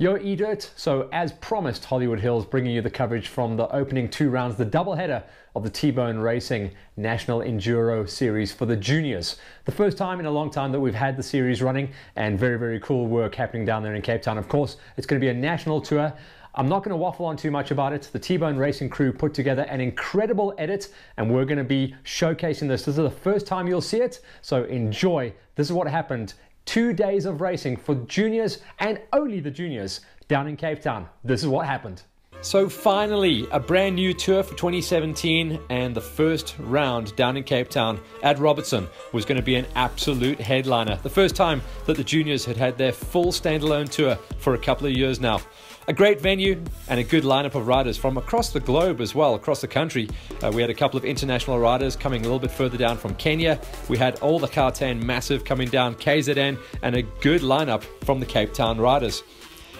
Yo, E-Dirt. So as promised, Hollywood Hills bringing you the coverage from the opening 2 rounds, the doubleheader of the T-Bone Racing National Enduro Series for the juniors. The first time in a long time that we've had the series running, and very, very cool work happening down there in Cape Town. Of course, it's going to be a national tour. I'm not going to waffle on too much about it. The T-Bone Racing crew put together an incredible edit, and we're going to be showcasing this. This is the first time you'll see it, so enjoy. This is what happened. 2 days of racing for juniors, and only the juniors, down in Cape Town. This is what happened. So finally, a brand new tour for 2017, and the first round down in Cape Town at Robertson was going to be an absolute headliner. The first time that the juniors had had their full standalone tour for a couple of years now. A great venue and a good lineup of riders from across the globe as well, across the country. We had a couple of international riders coming a little bit further down from Kenya. We had all the Gauteng Massive coming down, KZN, and a good lineup from the Cape Town riders.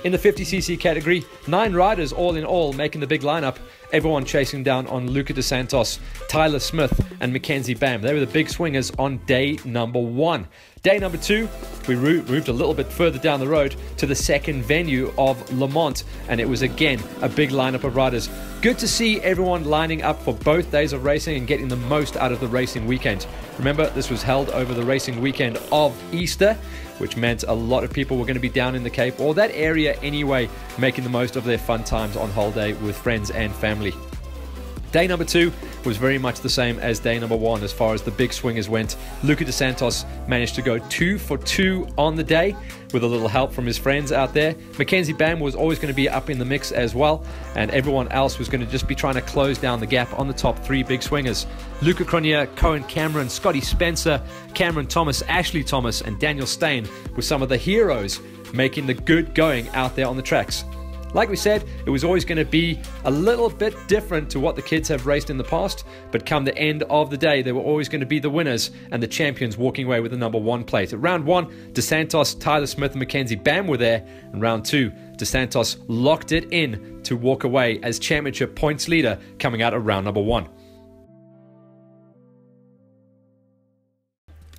In the 50cc category, 9 riders all in all making the big lineup. Everyone chasing down on Luca De Santos, Tyler Smith and Mackenzie Bam. They were the big swingers on day number 1. Day number 2, we moved a little bit further down the road to the second venue of Lamont, and it was again a big lineup of riders. Good to see everyone lining up for both days of racing and getting the most out of the racing weekend. Remember, this was held over the racing weekend of Easter, which meant a lot of people were going to be down in the Cape, or that area anyway, making the most of their fun times on holiday with friends and family. Day number 2 was very much the same as day number 1 as far as the big swingers went. Luca De Santos managed to go 2 for 2 on the day with a little help from his friends out there. Mackenzie Bam was always going to be up in the mix as well, and everyone else was going to just be trying to close down the gap on the top 3 big swingers. Luca Cronier, Cohen Cameron, Scotty Spencer, Cameron Thomas, Ashley Thomas and Daniel Steyn were some of the heroes making the good going out there on the tracks. Like we said, it was always going to be a little bit different to what the kids have raced in the past, but come the end of the day, they were always going to be the winners and the champions walking away with the number 1 plate. At round 1, De Santos, Tyler Smith and Mackenzie Bam were there, and round 2, De Santos locked it in to walk away as championship points leader coming out of round number 1.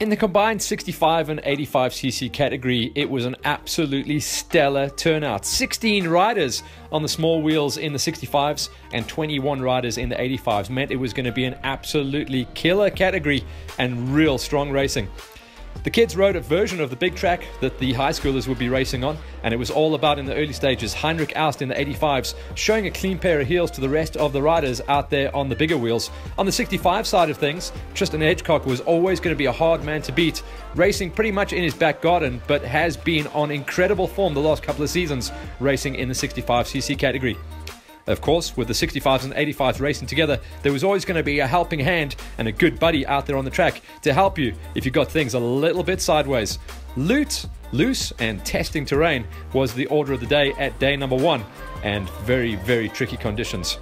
In the combined 65 and 85cc category, it was an absolutely stellar turnout. 16 riders on the small wheels in the 65s and 21 riders in the 85s meant it was going to be an absolutely killer category and real strong racing. The kids rode a version of the big track that the high schoolers would be racing on, and it was all about, in the early stages, Heinrich Aust in the 85s, showing a clean pair of heels to the rest of the riders out there on the bigger wheels. On the 65 side of things, Tristan Hedgecock was always going to be a hard man to beat, racing pretty much in his back garden, but has been on incredible form the last couple of seasons, racing in the 65cc category. Of course, with the 65s and 85s racing together, there was always going to be a helping hand and a good buddy out there on the track to help you if you got things a little bit sideways. Loose and testing terrain was the order of the day at day number 1, and very, very tricky conditions.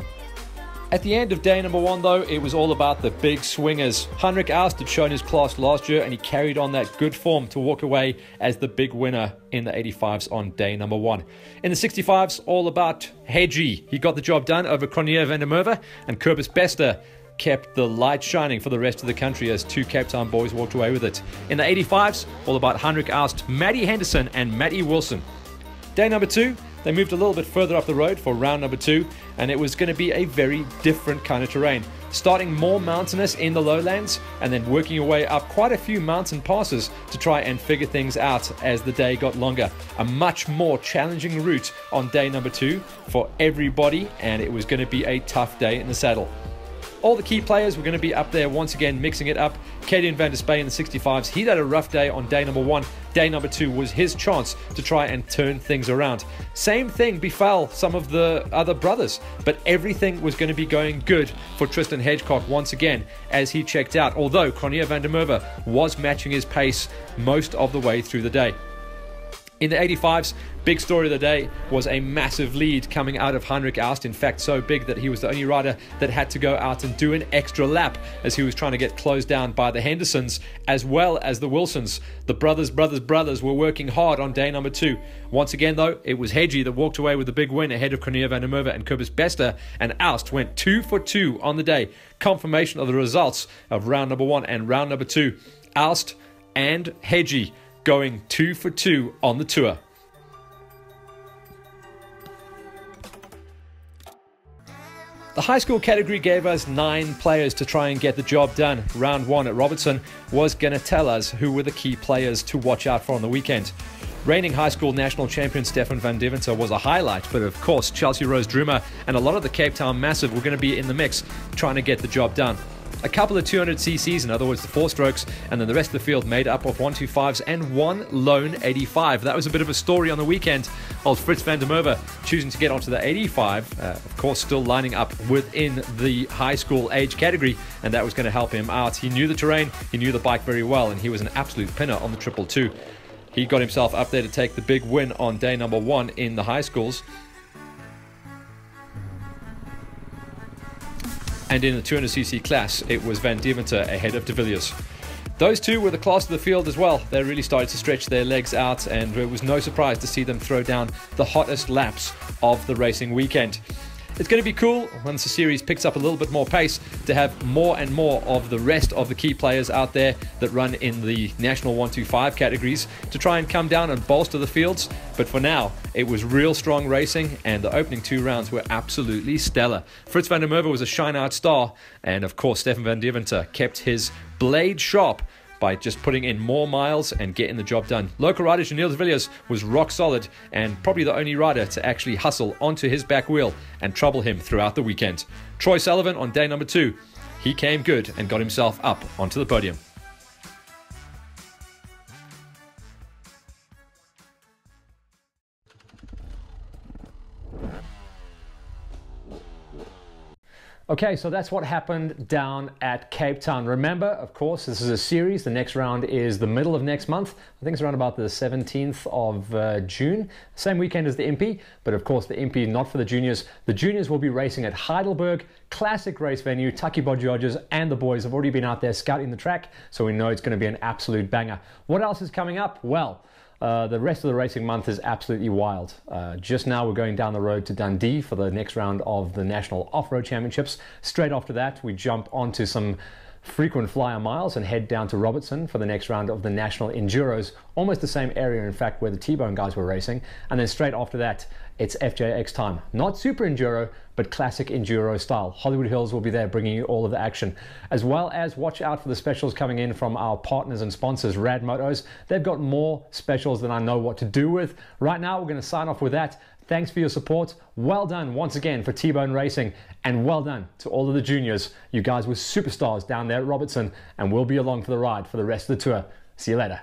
At the end of day number 1 though, it was all about the big swingers. Heinrich Aust had shown his class last year, and he carried on that good form to walk away as the big winner in the 85s on day number 1. In the 65s, all about Hedgie. He got the job done over Cronier van der Merwe, and Kobus Bester kept the light shining for the rest of the country as 2 Cape Town boys walked away with it. In the 85s, all about Heinrich Aust, Matty Henderson and Matty Wilson. Day number 2, they moved a little bit further up the road for round number 2, and it was going to be a very different kind of terrain. Starting more mountainous in the lowlands and then working your way up quite a few mountain passes to try and figure things out as the day got longer. A much more challenging route on day number 2 for everybody, and it was going to be a tough day in the saddle. All the key players were going to be up there once again mixing it up. Kadian van der Spey in the 65s, he'd had a rough day on day number 1. Day number 2 was his chance to try and turn things around. Same thing befell some of the other brothers, but everything was going to be going good for Tristan Hedgecock once again as he checked out, although Cronier van der Merwe was matching his pace most of the way through the day. In the 85s, big story of the day was a massive lead coming out of Heinrich Aust. In fact, so big that he was the only rider that had to go out and do an extra lap as he was trying to get closed down by the Hendersons as well as the Wilsons. The brothers were working hard on day number 2. Once again, though, it was Hedgie that walked away with the big win ahead of Cronier van der Merwe and Kobus Bester, and Aust went 2 for 2 on the day. Confirmation of the results of round number 1 and round number 2. Aust and Hedgie going 2 for 2 on the tour. The high school category gave us 9 players to try and get the job done. Round 1 at Robertson was going to tell us who were the key players to watch out for on the weekend. Reigning high school national champion Stefan van Deventer was a highlight, but of course Chelsea Rose Drumer and a lot of the Cape Town Massive were going to be in the mix trying to get the job done. A couple of 200cc's, in other words the 4 strokes, and then the rest of the field made up of 125s and one lone 85. That was a bit of a story on the weekend. Old Fritz van der Merwe choosing to get onto the 85, of course still lining up within the high school age category, and that was going to help him out. He knew the terrain, he knew the bike very well, and he was an absolute pinner on the 222. He got himself up there to take the big win on day number 1 in the high schools. And in the 200cc class, it was Van Deventer ahead of de Villiers. Those two were the class of the field as well. They really started to stretch their legs out, and it was no surprise to see them throw down the hottest laps of the racing weekend. It's going to be cool once the series picks up a little bit more pace to have more and more of the rest of the key players out there that run in the national 125 categories to try and come down and bolster the fields. But for now, it was real strong racing, and the opening 2 rounds were absolutely stellar. Fritz van der Merwe was a shine-out star, and of course Stefan van Deventer kept his blade sharp by just putting in more miles and getting the job done. Local rider Janelle de Villiers was rock solid and probably the only rider to actually hustle onto his back wheel and trouble him throughout the weekend. Troy Sullivan on day number 2, he came good and got himself up onto the podium. Okay, so that's what happened down at Cape Town. Remember, of course, this is a series. The next round is the middle of next month. I think it's around about the 17th of June. Same weekend as the Impy, but of course the Impy not for the juniors. The juniors will be racing at Heidelberg, classic race venue. Taki Bodjodges and the boys have already been out there scouting the track, so we know it's going to be an absolute banger. What else is coming up? Well, the rest of the racing month is absolutely wild. Just now we're going down the road to Dundee for the next round of the National Off-Road Championships. Straight after that we jump onto some frequent flyer miles and head down to Robertson for the next round of the National Enduros. Almost the same area in fact where the T-Bone guys were racing. And then straight after that it's FJX time. Not super enduro, but classic enduro style. Hollywood Hills will be there bringing you all of the action. As well as watch out for the specials coming in from our partners and sponsors, Rad Motos. They've got more specials than I know what to do with. Right now we're going to sign off with that. Thanks for your support. Well done once again for T-Bone Racing, and well done to all of the juniors. You guys were superstars down there at Robertson, and we'll be along for the ride for the rest of the tour. See you later.